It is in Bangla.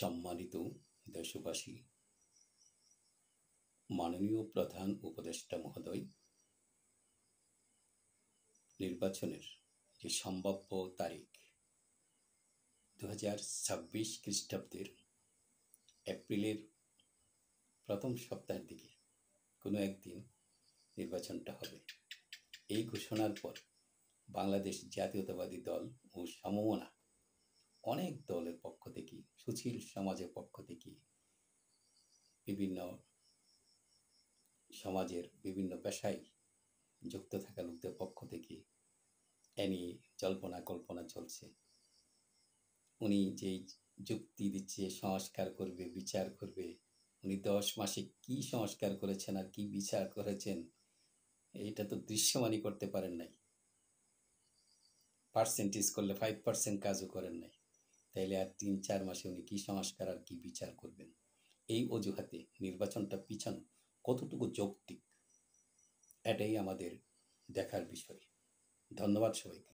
সম্মানিত দেশবাসী, মাননীয় প্রধান উপদেষ্টা মহোদয়, নির্বাচনের যে সম্ভাব্য তারিখ 2026 খ্রিস্টাব্দের এপ্রিলের প্রথম সপ্তাহের দিকে কোনো একদিন নির্বাচনটা হবে। এই ঘোষণার পর বাংলাদেশ জাতীয়তাবাদী দল ও সমমনা অনেক দলের পক্ষ থেকে, সুশীল সমাজের পক্ষ থেকে, বিভিন্ন সমাজের বিভিন্ন পেশায় যুক্ত থাকা লোকদের পক্ষ থেকে এ নিয়ে জল্পনা কল্পনা চলছে। উনি যেই যুক্তি দিচ্ছে সংস্কার করবে, বিচার করবে, উনি 10 মাসে কি সংস্কার করেছেন আর কি বিচার করেছেন এটা তো দৃশ্যমানই করতে পারেন নাই। পার্সেন্টেজ করলে 5% কাজও করেন নাই, তাইলে আর 3-4 মাসে উনি কি সংস্কার আর কি বিচার করবেন? এই অজুহাতে নির্বাচনটা পিছানো কতটুকু যৌক্তিক, এটাই আমাদের দেখার বিষয়। ধন্যবাদ সবাইকে।